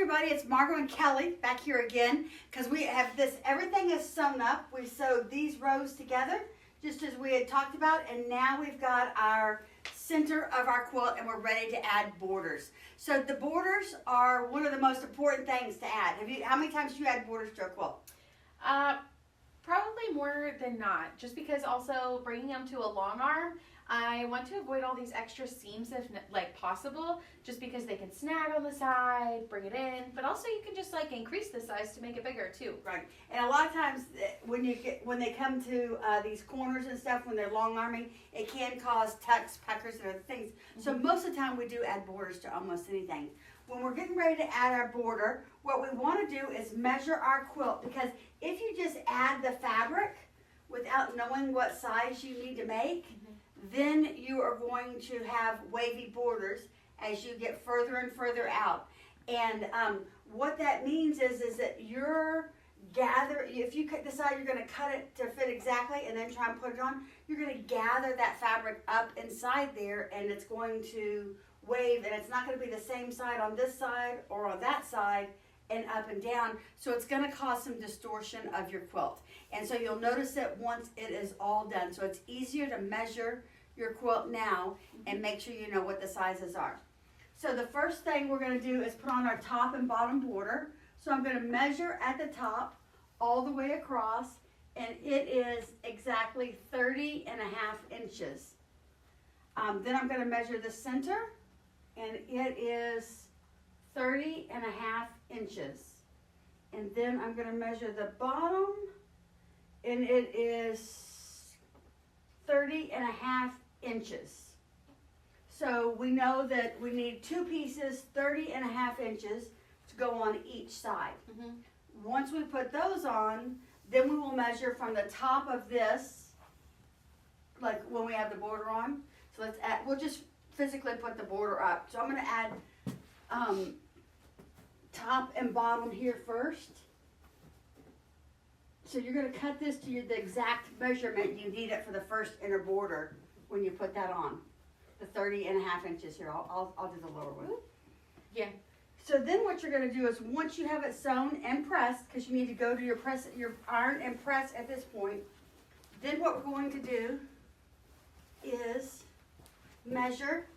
everybody, it's Margo and Kelly back here again because we have this, everything is sewn up. We sewed these rows together just as we had talked about, and now we've got our center of our quilt and we're ready to add borders. So the borders are one of the most important things to add. How many times do you add borders to a quilt? Probably more than not, just because also bringing them to a long arm, I want to avoid all these extra seams if like possible, just because they can snag on the side, bring it in, but also you can just like increase the size to make it bigger too. Right, and a lot of times when they come to these corners and stuff, when they're long arming, it can cause tucks, puckers, and other things. So most of the time we do add borders to almost anything. When we're getting ready to add our border, what we want to do is measure our quilt, because if you just add the fabric without knowing what size you need to make, then you are going to have wavy borders as you get further and further out. And what that means is that if you decide you're going to cut it to fit exactly and then try and put it on, you're going to gather that fabric up inside there, and it's going to wave, and it's not going to be the same side on this side or on that side and up and down, so it's going to cause some distortion of your quilt. And so you'll notice it once it is all done. So it's easier to measure your quilt now and make sure you know what the sizes are. So the first thing we're going to do is put on our top and bottom border. So I'm going to measure at the top all the way across, and it is exactly 30.5 inches. Then I'm going to measure the center, and it is 30.5 inches. And then I'm going to measure the bottom, and it is 30.5 inches. So we know that we need two pieces, 30.5 inches, to go on each side. Once we put those on, then we will measure from the top of this, like when we have the border on. So let's add, we'll just physically put the border up. So I'm going to add top and bottom here first. So you're going to cut this to the exact measurement you need it for the first inner border when you put that on. The 30.5 inches here. I'll do the lower one. Yeah. So then what you're going to do is, once you have it sewn and pressed, because you need to go to your iron and press at this point, then what we're going to do is measure.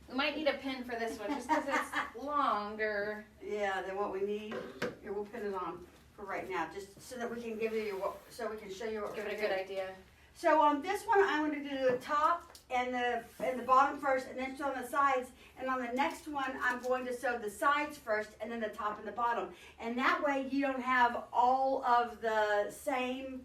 We might need a pin for this one, just because it's longer. Yeah, then what we need, here, we'll pin it on for right now, just so that we can give you so we can show you what Give we're it a doing. good idea. So on this one, I'm going to do the top and the bottom first, and then sew on the sides. And on the next one, I'm going to sew the sides first, and then the top and the bottom. And that way, you don't have all of the same.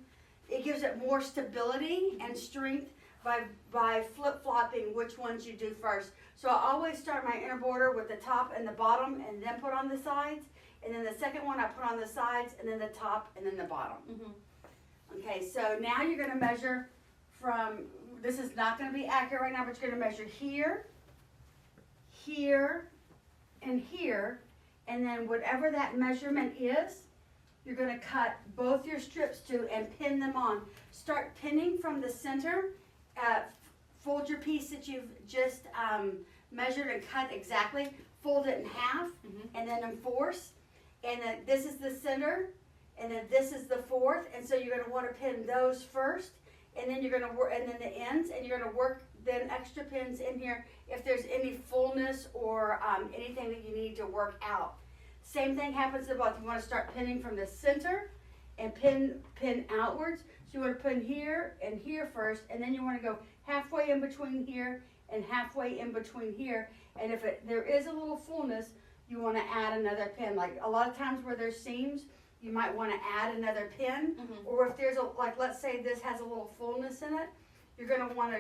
It gives it more stability and strength by flip-flopping which ones you do first. So I always start my inner border with the top and the bottom, and then put on the sides. And then the second one, I put on the sides, and then the top, and then the bottom. Okay, so now you're going to measure from, this is not going to be accurate right now, but you're going to measure here, here, and here, and then whatever that measurement is, you're going to cut both your strips to and pin them on. Start pinning from the center. Fold your piece that you've just measured and cut exactly. Fold it in half, and then enforce. And then this is the center, and then this is the fourth. And so you're going to want to pin those first, and then you're going to work, and then the ends, and you're going to work then extra pins in here if there's any fullness or anything that you need to work out. Same thing happens to both. You want to start pinning from the center and pin outwards. So you want to pin here and here first, and then you want to go halfway in between here and halfway in between here. And if there is a little fullness, you want to add another pin. Like a lot of times where there's seams, you might want to add another pin. Or if there's like let's say this has a little fullness in it, you're going to want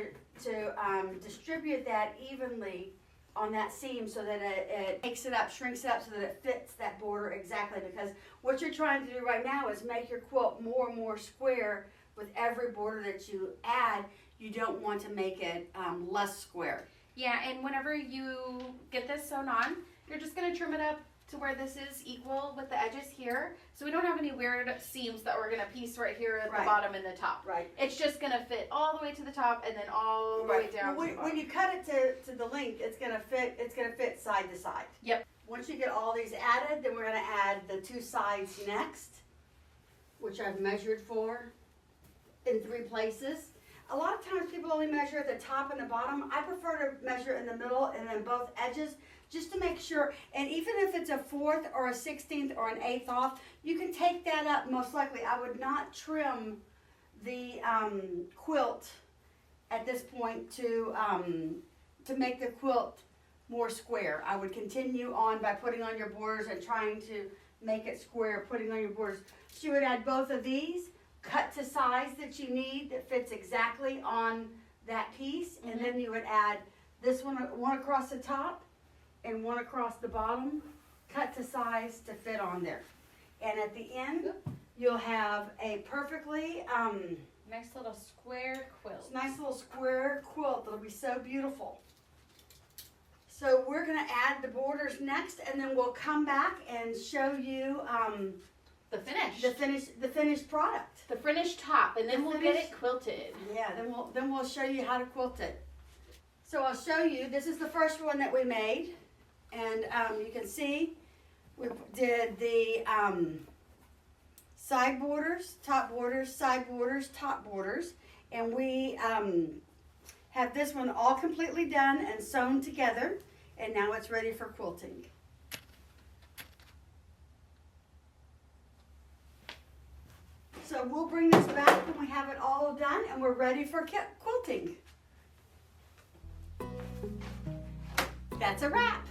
to distribute that evenly on that seam so that it makes it up, shrinks it up so that it fits that border exactly. Because what you're trying to do right now is make your quilt more and more square with every border that you add. You don't want to make it less square. Yeah, and whenever you get this sewn on, you're just going to trim it up to where this is equal with the edges here. So we don't have any weird seams that we're going to piece right here at the bottom and the top. Right. It's just going to fit all the way to the top and then all the way down Well, to the bottom. when you cut it to the length, it's going to fit side to side. Yep. Once you get all these added, then we're gonna add the 2 sides next, which I've measured for in 3 places. A lot of times people only measure at the top and the bottom. I prefer to measure in the middle and then both edges, just to make sure. And even if it's a 1/4 or a 1/16 or an 1/8 off, you can take that up most likely. I would not trim the quilt at this point to make the quilt more square. I would continue on by putting on your borders and trying to make it square, putting on your borders. So you would add both of these, cut to size that you need that fits exactly on that piece, and then you would add this one across the top and one across the bottom, cut to size to fit on there. And at the end, you'll have a perfectly Nice little square quilt. nice little square quilt that'll be so beautiful. So we're gonna add the borders next, and then we'll come back and show you The finish. the finished product. The finished top, and then The we'll get finished- it quilted. Yeah, then we'll show you how to quilt it. So I'll show you. This is the first one that we made, and you can see we did the side borders, top borders, side borders, top borders, and we have this one all completely done and sewn together, and now it's ready for quilting. So we'll bring this back when we have it all done and we're ready for quilting. That's a wrap.